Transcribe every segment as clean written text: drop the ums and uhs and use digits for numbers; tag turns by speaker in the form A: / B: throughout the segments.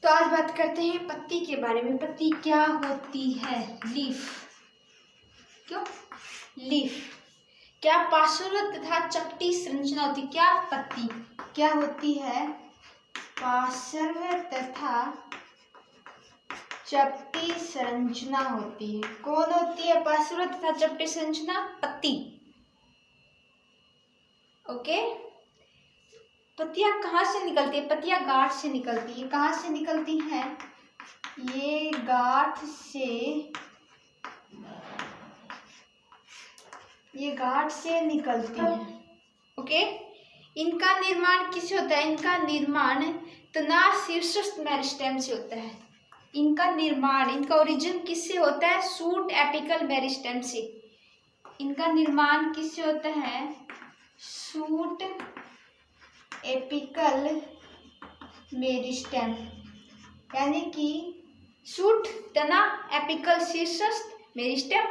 A: तो आज बात करते हैं पत्ती के बारे में। पत्ती क्या होती है? लीफ। क्यों लीफ? क्या पार्श्व तथा चपटी संरचना होती है? क्या पत्ती क्या होती है? पार्श्व तथा चपटी संरचना होती है। कौन होती है पार्श्व तथा चपटी संरचना? पत्ती। ओके। पत्तियां कहाँ से निकलती है? पत्तियां गांठ से निकलती है। कहाँ से निकलती हैं? ये गांठ से निकलती है। ओके। इनका निर्माण किससे होता है? इनका निर्माण तना शीर्षस्थ मेरिस्टेम से होता है। इनका निर्माण, इनका ओरिजिन किससे होता है? शूट एपिकल मेरिस्टेम से। इनका निर्माण किससे होता है? शूट एपिकल मेरिस्टेम, यानी कि शूट तना एपिकल शीर्षस्थ मेरिस्टेम।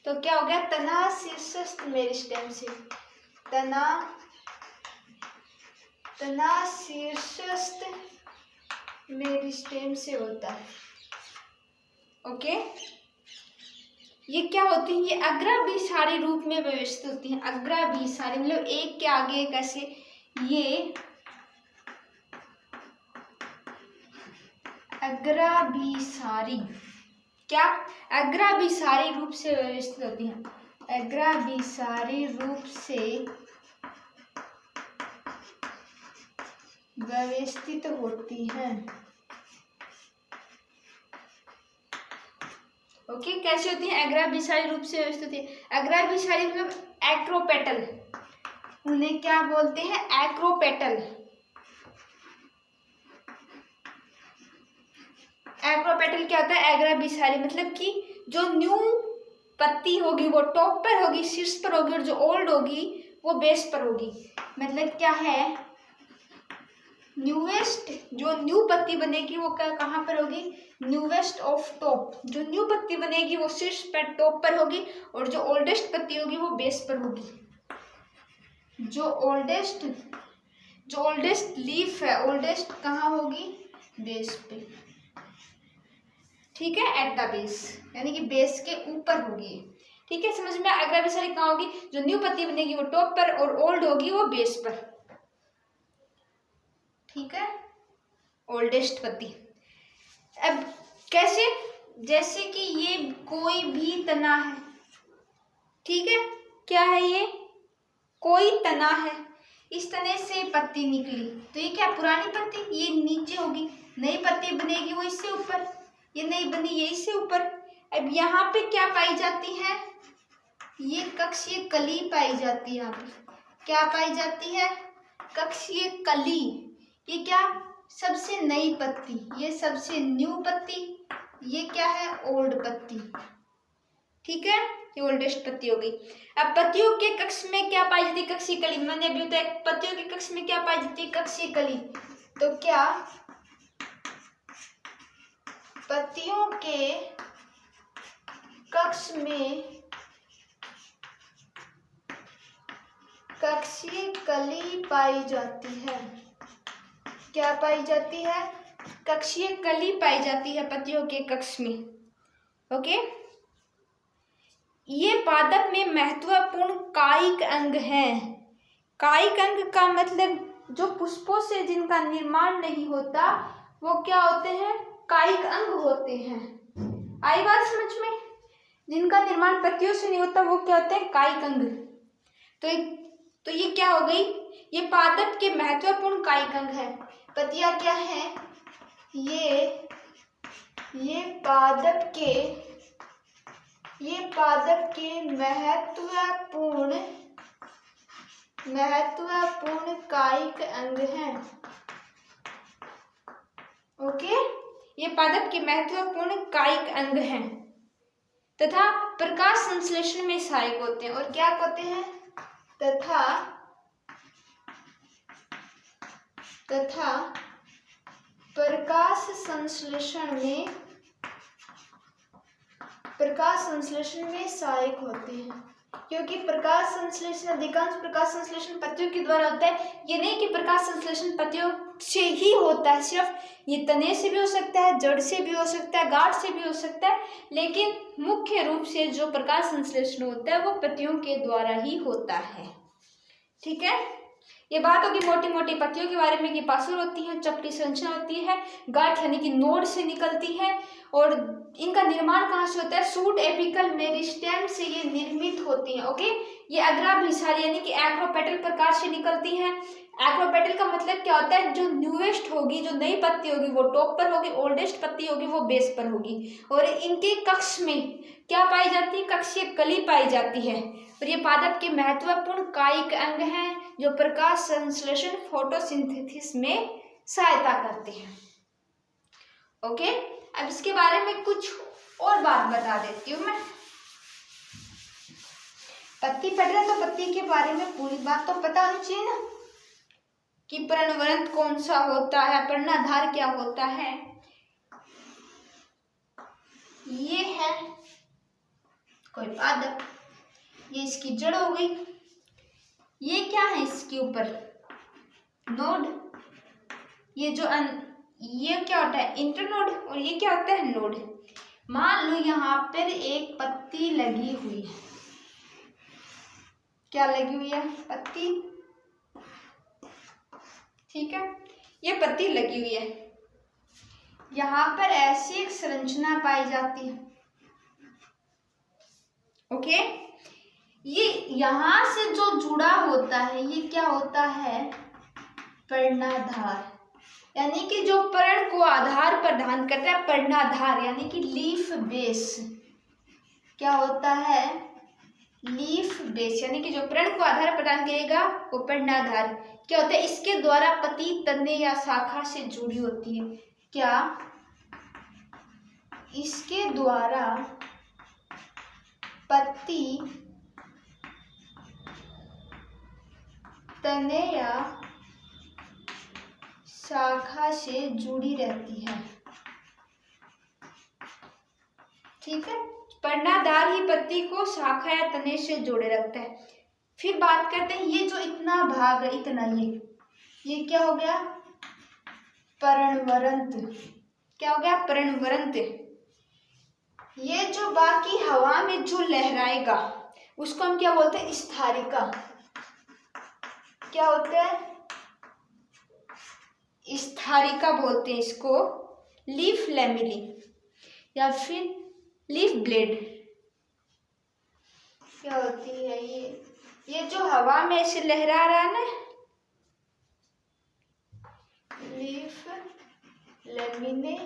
A: तो क्या हो गया? तना शीर्षस्थ मेरिस्टेम से। तना शीर्षस्थ मेरिस्टेम से होता है। ओके। ये क्या होती है? ये अग्राभिसारी रूप में व्यवस्थित होती है। अग्राभिसारी मतलब एक के आगे एक ऐसे। ये अग्राभिसारी, क्या? अग्राभिसारी रूप से व्यवस्थित होती है। अग्राभिसारी रूप से व्यवस्थित होती है। ओके। कैसे होती है? अग्राभिसारी रूप से व्यवस्थित होती है। अग्राभिसारी मतलब एक्रोपेटल, उन्हें क्या बोलते हैं? एक्रोपेटल। एक्रोपेटल क्या होता है? अग्राभिसारी मतलब कि जो न्यू पत्ती होगी वो टॉप पर होगी, शीर्ष पर होगी, और जो ओल्ड होगी वो बेस पर होगी। मतलब क्या है? न्यूएस्ट, जो न्यू पत्ती बनेगी वो कहाँ पर होगी? Newest of top. जो न्यू पत्ती बनेगी वो शीर्ष पर टॉप पर होगी, और जो ओल्डेस्ट पत्ती होगी वो बेस पर होगी। जो ओल्डेस्ट लीफ है, ओल्डेस्ट कहाँ होगी? बेस पे। ठीक है, एट द बेस, यानी कि बेस के ऊपर होगी। ठीक है, समझ में? अग्राभिसारी कहाँ होगी? जो न्यू पत्ती बनेगी वो टॉप पर, और ओल्ड होगी वो बेस पर। ठीक है, ओल्डेस्ट पत्ती। अब कैसे? जैसे कि ये कोई भी तना है। ठीक है, क्या है ये? कोई तना है। इस तने से पत्ती निकली, तो ये क्या? पुरानी पत्ती, ये नीचे होगी। नई पत्ती बनेगी वो इससे ऊपर, ये नहीं बनी ये इससे ऊपर। अब यहाँ पे क्या पाई जाती है? ये कक्षीय कली पाई जाती है। यहाँ पे क्या पाई जाती है? कक्षीय कली। ये क्या? सबसे नई पत्ती, ये सबसे न्यू पत्ती, ये क्या है? ओल्ड पत्ती। ठीक है, ये ओल्डेस्ट पत्ती हो गई। अब पत्तियों के कक्ष में क्या पाई जाती है? कक्षीय कली। मैंने अभी बताया पत्तियों के कक्ष में क्या पाई जाती है? कक्षीय कली। तो क्या पत्तियों के कक्ष में कक्षीय कली पाई जाती है? क्या पाई जाती है? कक्षीय कली पाई जाती है पत्तियों के कक्ष में। ओके। ये पादप में महत्वपूर्ण कायिक अंग है। कायिक अंग का मतलब जो पुष्पों से जिनका निर्माण नहीं होता वो क्या होते हैं? कायिक अंग होते हैं। आई बात समझ में? जिनका निर्माण पत्तियों से नहीं होता वो क्या होते हैं? कायिक अंग। तो ये क्या हो गई? ये पादप के महत्वपूर्ण कायिक अंग है। पत्तियां क्या है? ये पादप के महत्वपूर्ण कायिक अंग हैं। ओके, ये पादप के महत्वपूर्ण कायिक अंग हैं तथा प्रकाश संश्लेषण में सहायक होते हैं। और क्या होते हैं? तथा प्रकाश संश्लेषण में सहायक होते हैं। क्योंकि अधिकांश प्रकाश संश्लेषण पत्तियों के द्वारा होता है। ये नहीं कि प्रकाश संश्लेषण पत्तियों से ही होता है। सिर्फ ये तने से भी हो सकता है, जड़ से भी हो सकता है, गांठ से भी हो सकता है, लेकिन मुख्य रूप से जो प्रकाश संश्लेषण होता है वो पत्तियों के द्वारा ही होता है। ठीक है, ये बात होगी मोटी मोटी पत्तियों के बारे में कि पार्श्व होती है, चपटी संरचना होती है, गांठ यानी कि नोड से निकलती है, और इनका निर्माण कहाँ से होता है? शूट एपिकल मेरिस्टेम से ये निर्मित होती है। ओके, ये अग्राभिसारी यानी कि एक्रोपेटल प्रकार से निकलती है। एक्रोपेटल का मतलब क्या होता है? जो न्यूएस्ट होगी, जो नई पत्ती होगी वो टॉप पर होगी, ओल्डेस्ट पत्ती होगी वो बेस पर होगी, और इनके कक्ष में क्या पाई जाती है? कक्षीय कली पाई जाती है, और ये पादप के महत्वपूर्ण कायिक अंग हैं जो प्रकाश संश्लेषण फोटोसिंथेसिस में सहायता करते हैं। ओके, अब इसके बारे में कुछ और बात बता देती हूँ मैं। पत्ती पढ़ रहे तो पत्ती के बारे में पूरी बात तो पता होनी चाहिए ना, कि पर्णवरंत कौन सा होता है, पर्णाधार क्या होता है। ये है कोई पादप, ये इसकी जड़ हो गई, ये क्या है इसके ऊपर? नोड। ये जो ये क्या होता है? इंटरनोड, और ये क्या होता है? नोड। मान लो यहाँ पर एक पत्ती लगी हुई है, क्या लगी हुई है? पत्ती। ठीक है, ये पत्ती लगी हुई है, यहाँ पर ऐसी एक संरचना पाई जाती है। ओके, ये यहाँ से जो जुड़ा होता है ये क्या होता है? पर्णाधार, यानी कि जो पर्ण को आधार प्रदान करता है, पर्णाधार यानी कि लीफ बेस। क्या होता है? लीफ बेस, यानी कि जो पर्ण को आधार प्रदान करेगा वो पर्णाधार। क्या होता है? इसके द्वारा पत्ती तने या शाखा से जुड़ी होती है। क्या? इसके द्वारा पत्ती तने या शाखा से जुड़ी रहती है। ठीक है, पर्णाधार ही पत्ती को शाखा या तने से जोड़े रखता है। फिर बात करते हैं, ये जो इतना भाग है, इतना ये क्या हो गया? पर्णवरंत। क्या हो गया? पर्णवरंत। ये जो बाकी हवा में जो लहराएगा उसको हम क्या बोलते हैं? स्थारिका। क्या होता है? स्थारिका बोलते हैं इसको। लीफ लैमेली या फिर लीफ ब्लेड क्या होती है? ये जो हवा में से लहरा रहा है ना, लीफ लैमिने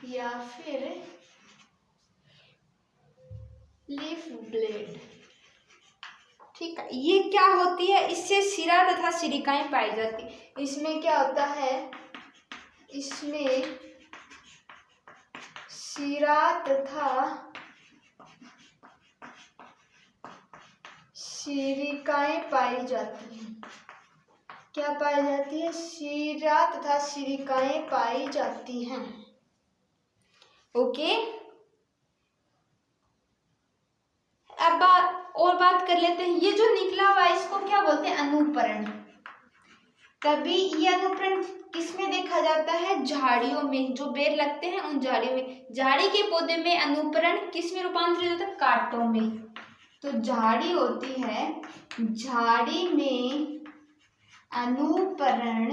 A: या फिर लीफ ब्लेड। ठीक है, ये क्या होती है? इससे सिरा तथा सिरिकाएं पाई जाती है। इसमें क्या होता है? इसमें सिरा तथा सिरिकाएं पाई जाती हैं। क्या पाई जाती है? सिरा तथा सिरिकाएं पाई जाती हैं। ओके, अब और बात कर लेते हैं। ये जो निकला हुआ है इसको क्या बोलते हैं? अनुपरण। कभी ये अनुपरण किसमें देखा जाता है? झाड़ियों में, जो बेर लगते हैं उन झाड़ियों में। झाड़ी के पौधे में अनुपरण किस में रूपांतरित होता है? कांटों में। तो झाड़ी होती है, झाड़ी में अनुपरण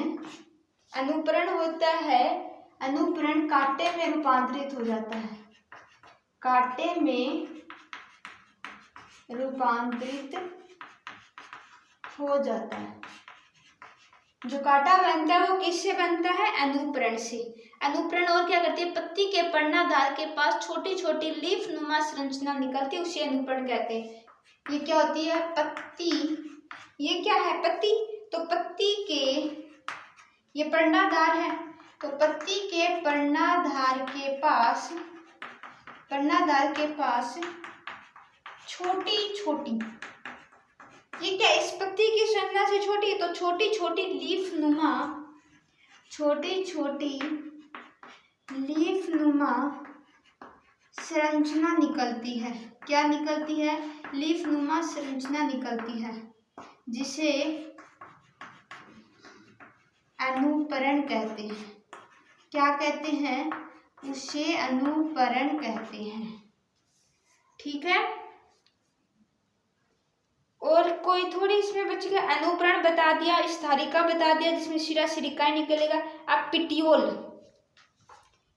A: होता है, अनुपरण कांटे में रूपांतरित हो जाता है, कांटे में रूपांतरित हो जाता है। जो कांटा बनता है वो किससे बनता है? अनुपरण से। अनुपरण और क्या करती है? पत्ती के पर्णाधार के पास छोटी छोटी लीफ नुमा संरचना निकलती है, उसे अनुपरण कहते हैं। ये क्या होती है? पत्ती। ये क्या है? पत्ती। तो पत्ती के, ये पर्णाधार है, तो पत्ती के पर्णाधार के पास छोटी छोटी, ये क्या इस पत्ती की संरचना से छोटी है, तो छोटी छोटी लीफ नुमा संरचना निकलती है। क्या निकलती है? लीफ नुमा संरचना निकलती है, जिसे अनुपरण कहते हैं। क्या कहते हैं? उसे अनुपरण कहते हैं। ठीक है। और कोई थोड़ी इसमें बचेगा। अनुपरण बता दिया, स्थारिका बता दिया जिसमें शिरा शिरिका निकलेगा। अब पिटियोल,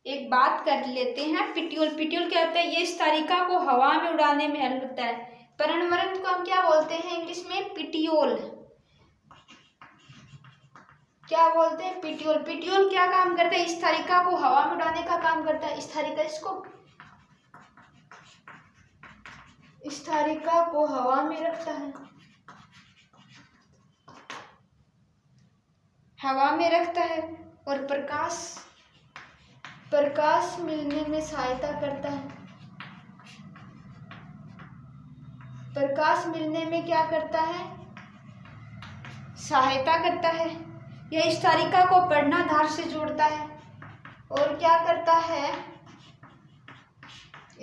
A: एक बात कर लेते हैं। पिटियोल, पिटियोल क्या होता है? ये स्थारिका को हवा में उड़ाने में हेल्प होता है। पर्णवरंत को हम क्या बोलते हैं इंग्लिश में? पिटियोल। क्या बोलते हैं? पिटियोल। पिटियोल क्या काम करता है? स्थारिका को हवा में उड़ाने का काम करता है। स्थारिका स्थारिका को हवा में रखता है, हवा में रखता है। और प्रकाश मिलने में सहायता करता है। प्रकाश मिलने में क्या करता है? सहायता करता है। यह स्थारिका को पर्णाधार से जोड़ता है। और क्या करता है?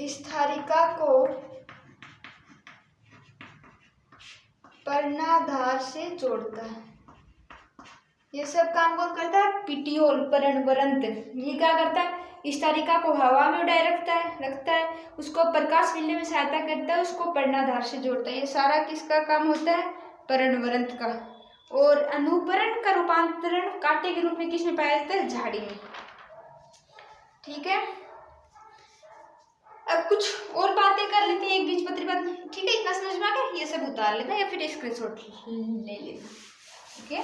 A: स्थारिका को पर्णाधार से जोड़ता है। ये सब काम कौन करता है? पिटियोल, पर्णवरंत। ये क्या करता है? स्थारिका को हवा में उड़ाए रखता है, उसको प्रकाश मिलने में सहायता करता है, उसको पर्णाधार से जोड़ता है। ये सारा किसका काम होता है? पर्णवरंत का। और अनुपरण का रूपांतरण कांटे के रूप में किसमें पाया जाता है? झाड़ी में। ठीक है। अब कुछ और बातें कर लेते हैं, एक बीजपत्री बात। ठीक है, इतना समझ में आ गया? ये सब उतार लेना या फिर स्क्रीनशॉट ले लेना। ठीक है।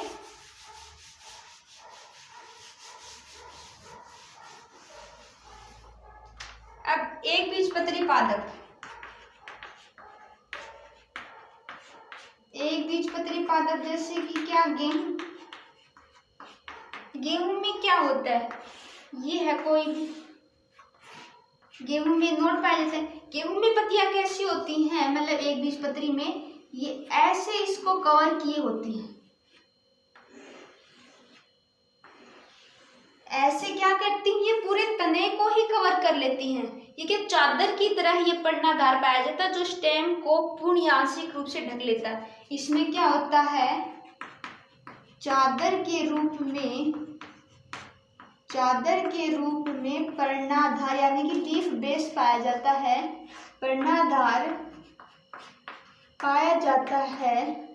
A: अब एक बीजपत्री पादप, एक बीजपत्री पादप जैसे कि क्या? गेहूं। गेहूं में क्या होता है? ये है कोई भी गेहूं में नोड पाए जाते हैं। गेहूं में पत्तियां कैसी होती हैं? मतलब एक बीजपत्री में ये ऐसे इसको कवर किए होती हैं। ऐसे क्या करती हैं? ये पूरे तने को ही कवर कर लेती हैं। ये कि चादर की तरह ये पर्णाधार पाया जाता है जो स्टेम को पूर्ण आंशिक रूप से ढक लेता है। इसमें क्या होता है? चादर के रूप में पर्णाधार यानी कि लीफ बेस पाया जाता है। पर्णाधार पाया जाता है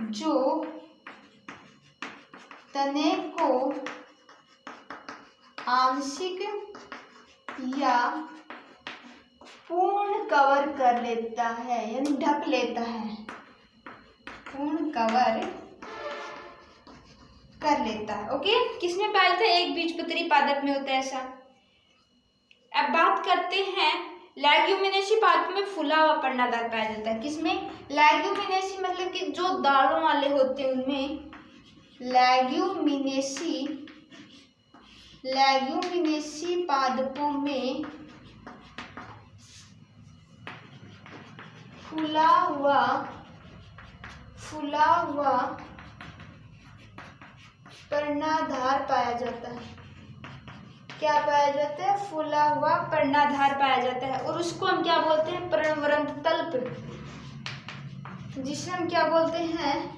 A: जो तने को आंशिक या पूर्ण कवर कर लेता है, यानी ढक लेता है, पूर्ण कवर कर लेता है। ओके, किसमें पाया जाता है? एक बीजपत्री पादप में होता है ऐसा। अब बात करते हैं लेग्यूमिनेसी पादप में फूला हुआ पर्णाधार पाया जाता है। किसमें? लेग्यूमिनेसी मतलब कि जो दालों वाले होते हैं उनमें लेग्यूमिनेसी पादपों में फूला हुआ पर्णाधार पाया जाता है। क्या पाया जाता है? फूला हुआ पर्णाधार पाया जाता है। और उसको हम क्या बोलते हैं? पर्णवरंत तल्प, जिसे हम क्या बोलते हैं?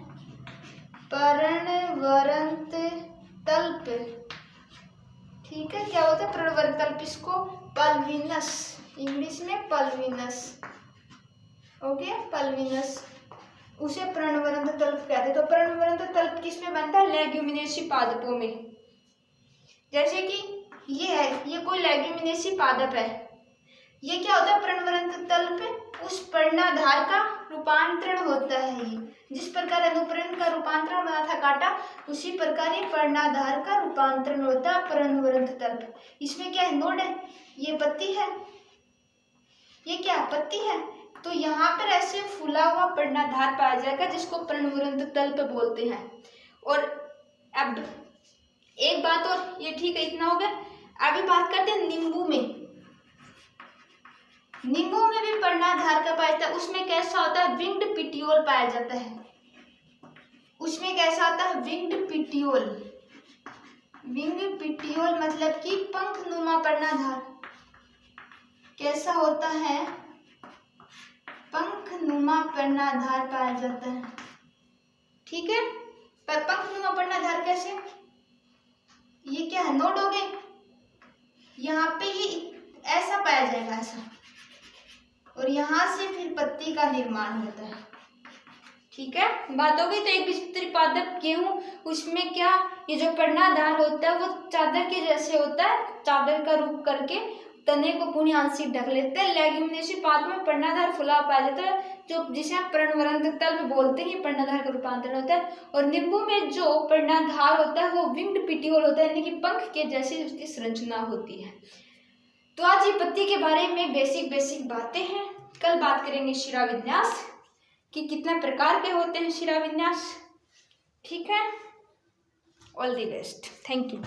A: पर्णवरंत तल्प। ठीक है, क्या होता है? पर्णवरंत तल्प। इसको पल्विनस, इंग्लिश में पल्विनस। ओके, पल्विनस, उसे पर्णवरंत तल्प कहते हैं। तो पर्णवरंत तल्प किसमें बनता है? लेग्यूमिनेसी पादपों में। जैसे कि ये है, ये कोई लेग्यूमिनेसी पादप है। ये क्या होता है? पर्णवरंत तल्प उस पर्णाधार का रूपांतरण होता है। ये जिस प्रकार अनुपरण का रूपांतरण बना था कांटा, उसी प्रकार ये पर्णाधार का रूपांतरण होता है पर्णवरंत तल्प। इसमें क्या है? नोड है, ये पत्ती है, ये क्या? पत्ती है। तो यहाँ पर ऐसे फूला हुआ पर्णाधार पाया जाएगा जिसको पर्णवरंत तल्प बोलते हैं। और अब एक बात और, ये ठीक है, इतना हो गया। अभी बात करते हैं नींबू में। नींबू में भी पर्णाधार का पाया जाता है। उसमें कैसा होता है? विंग्ड पिटियोल पाया जाता है। उसमें कैसा होता है? Winged petiole. विंग पिटियोल मतलब कि पंखनुमा पर्णाधार। कैसा होता है? पंखनुमा पर्णाधार पाया जाता है। ठीक है, पर पंखनुमा पर्णधार कैसे, ये क्या है, नोड हो गए, यहाँ पे ये ऐसा पाया जाएगा, ऐसा, और यहाँ से फिर पत्ती का निर्माण होता है। ठीक है, बात हो गई। तो एक बीजपत्री पादप गेहूं, उसमें क्या, ये जो पर्णाधार होता है वो चादर के जैसे होता है, चादर का रूप करके तने को पूर्ण आंशिक ढक लेते हैं। लेग्यूमिनेसी पादप में पर्णाधार फुला पाया जाता है, जो जिसे आप पर्णवरंध्र तल बोलते हैं, पर्णाधार का रूपांतरण होता है। और नींबू में जो पर्णाधार होता है वो विंग्ड पिटियोल होता है, यानी कि पंख के जैसी उसकी संरचना होती है। तो आज ये पत्ती के बारे में बेसिक बातें हैं। कल बात करेंगे शिरा विन्यास कि कितने प्रकार के होते हैं शिरा विन्यास। ठीक है, all the best, thank you.